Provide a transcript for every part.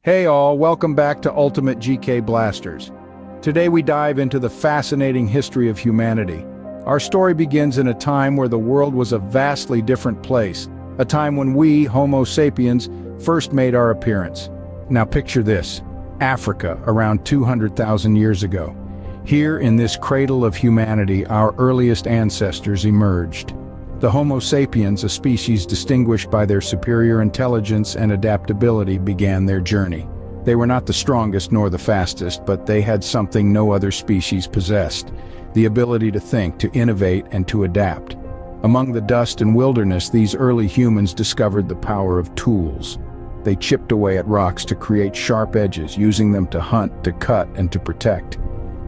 Hey all, welcome back to Ultimate GK Blasters. Today we dive into the fascinating history of humanity. Our story begins in a time where the world was a vastly different place, a time when we, Homo sapiens, first made our appearance. Now picture this, Africa, around 200,000 years ago. Here in this cradle of humanity, our earliest ancestors emerged. The Homo sapiens, a species distinguished by their superior intelligence and adaptability, began their journey. They were not the strongest nor the fastest, but they had something no other species possessed: the ability to think, to innovate, and to adapt. Among the dust and wilderness, these early humans discovered the power of tools. They chipped away at rocks to create sharp edges, using them to hunt, to cut, and to protect.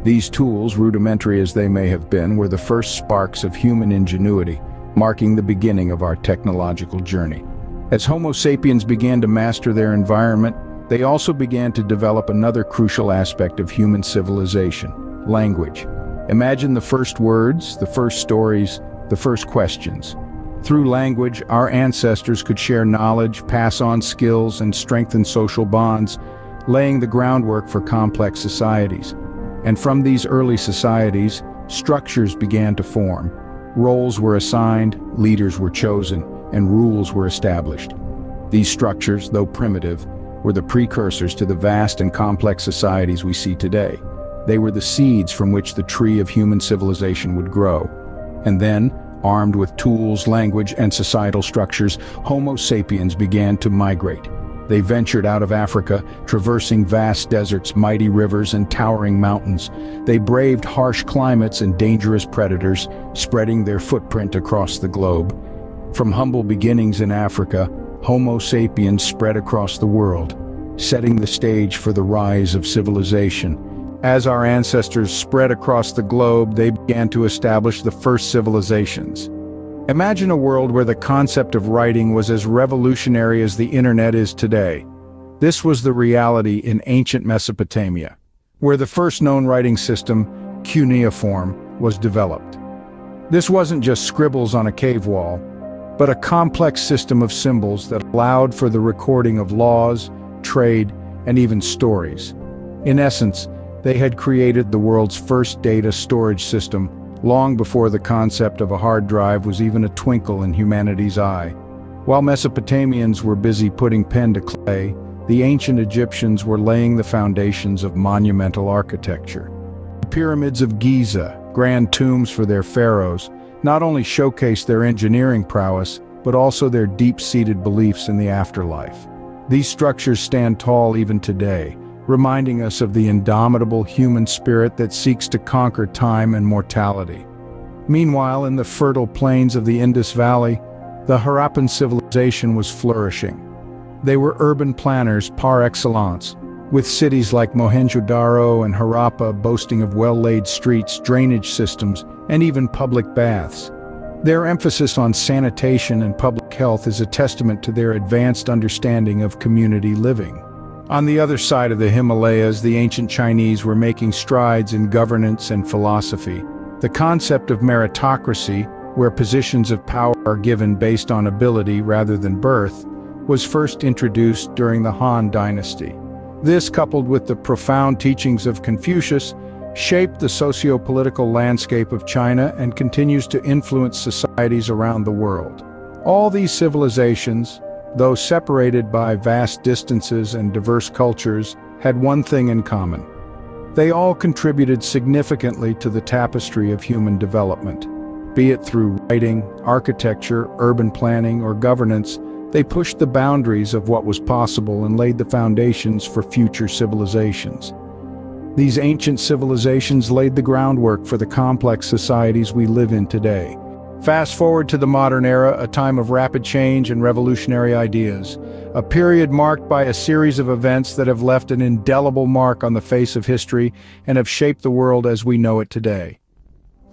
These tools, rudimentary as they may have been, were the first sparks of human ingenuity, marking the beginning of our technological journey. As Homo sapiens began to master their environment, they also began to develop another crucial aspect of human civilization: language. Imagine the first words, the first stories, the first questions. Through language, our ancestors could share knowledge, pass on skills, and strengthen social bonds, laying the groundwork for complex societies. And from these early societies, structures began to form. Roles were assigned, leaders were chosen, and rules were established. These structures, though primitive, were the precursors to the vast and complex societies we see today. They were the seeds from which the tree of human civilization would grow. And then, armed with tools, language, and societal structures, Homo sapiens began to migrate. They ventured out of Africa, traversing vast deserts, mighty rivers, and towering mountains. They braved harsh climates and dangerous predators, spreading their footprint across the globe. From humble beginnings in Africa, Homo sapiens spread across the world, setting the stage for the rise of civilization. As our ancestors spread across the globe, they began to establish the first civilizations. Imagine a world where the concept of writing was as revolutionary as the internet is today. This was the reality in ancient Mesopotamia, where the first known writing system, cuneiform, was developed. This wasn't just scribbles on a cave wall, but a complex system of symbols that allowed for the recording of laws, trade, and even stories. In essence, they had created the world's first data storage system, long before the concept of a hard drive was even a twinkle in humanity's eye. While Mesopotamians were busy putting pen to clay, the ancient Egyptians were laying the foundations of monumental architecture. The pyramids of Giza, grand tombs for their pharaohs, not only showcased their engineering prowess, but also their deep-seated beliefs in the afterlife. These structures stand tall even today, reminding us of the indomitable human spirit that seeks to conquer time and mortality. Meanwhile, in the fertile plains of the Indus Valley, the Harappan civilization was flourishing. They were urban planners par excellence, with cities like Mohenjo-Daro and Harappa boasting of well-laid streets, drainage systems, and even public baths. Their emphasis on sanitation and public health is a testament to their advanced understanding of community living. On the other side of the Himalayas, the ancient Chinese were making strides in governance and philosophy. The concept of meritocracy, where positions of power are given based on ability rather than birth, was first introduced during the Han Dynasty. This, coupled with the profound teachings of Confucius, shaped the socio-political landscape of China and continues to influence societies around the world. All these civilizations, though separated by vast distances and diverse cultures, had one thing in common. They all contributed significantly to the tapestry of human development. Be it through writing, architecture, urban planning, or governance, they pushed the boundaries of what was possible and laid the foundations for future civilizations. These ancient civilizations laid the groundwork for the complex societies we live in today. Fast forward to the modern era, a time of rapid change and revolutionary ideas, a period marked by a series of events that have left an indelible mark on the face of history and have shaped the world as we know it today.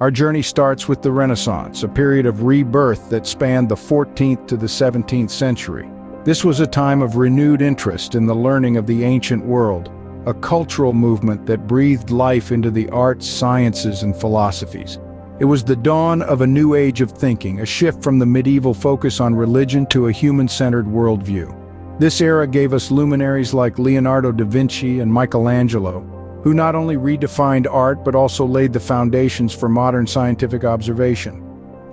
Our journey starts with the Renaissance, a period of rebirth that spanned the 14th to the 17th century. This was a time of renewed interest in the learning of the ancient world, a cultural movement that breathed life into the arts, sciences, and philosophies. It was the dawn of a new age of thinking, a shift from the medieval focus on religion to a human-centered worldview. This era gave us luminaries like Leonardo da Vinci and Michelangelo, who not only redefined art but also laid the foundations for modern scientific observation.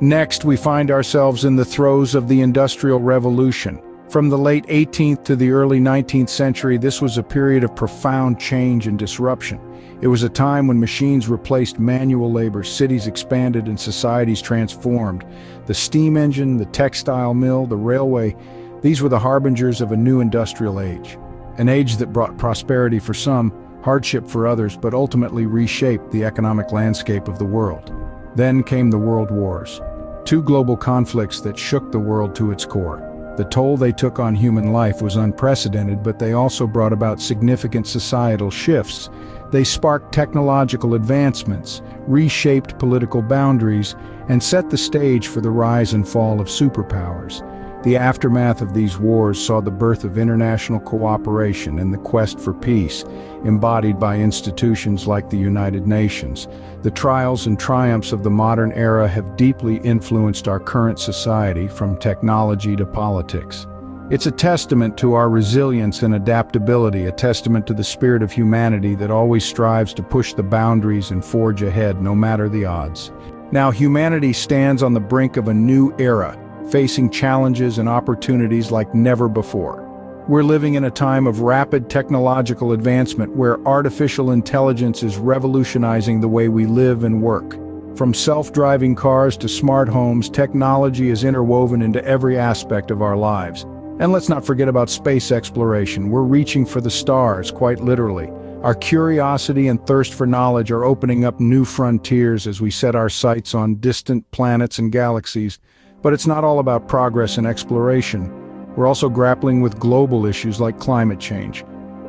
Next, we find ourselves in the throes of the Industrial Revolution. From the late 18th to the early 19th century, this was a period of profound change and disruption. It was a time when machines replaced manual labor, cities expanded, and societies transformed. The steam engine, the textile mill, the railway, these were the harbingers of a new industrial age. An age that brought prosperity for some, hardship for others, but ultimately reshaped the economic landscape of the world. Then came the World Wars, two global conflicts that shook the world to its core. The toll they took on human life was unprecedented, but they also brought about significant societal shifts. They sparked technological advancements, reshaped political boundaries, and set the stage for the rise and fall of superpowers. The aftermath of these wars saw the birth of international cooperation and the quest for peace, embodied by institutions like the United Nations. The trials and triumphs of the modern era have deeply influenced our current society, from technology to politics. It's a testament to our resilience and adaptability, a testament to the spirit of humanity that always strives to push the boundaries and forge ahead no matter the odds. Now, humanity stands on the brink of a new era, facing challenges and opportunities like never before. We're living in a time of rapid technological advancement where artificial intelligence is revolutionizing the way we live and work. From self-driving cars to smart homes, technology is interwoven into every aspect of our lives. And let's not forget about space exploration. We're reaching for the stars, quite literally. Our curiosity and thirst for knowledge are opening up new frontiers as we set our sights on distant planets and galaxies. But it's not all about progress and exploration. We're also grappling with global issues like climate change.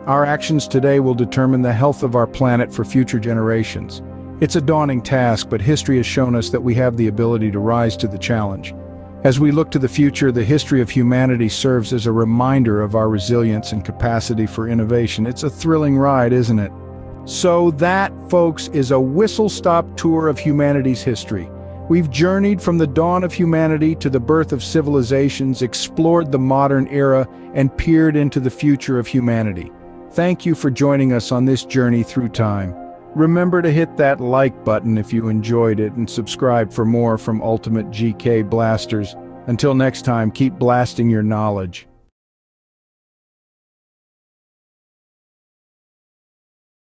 Our actions today will determine the health of our planet for future generations. It's a daunting task, but history has shown us that we have the ability to rise to the challenge. As we look to the future, the history of humanity serves as a reminder of our resilience and capacity for innovation. It's a thrilling ride, isn't it? So that, folks, is a whistle-stop tour of humanity's history. We've journeyed from the dawn of humanity to the birth of civilizations, explored the modern era, and peered into the future of humanity. Thank you for joining us on this journey through time. Remember to hit that like button if you enjoyed it and subscribe for more from Ultimate GK Blasters. Until next time, keep blasting your knowledge.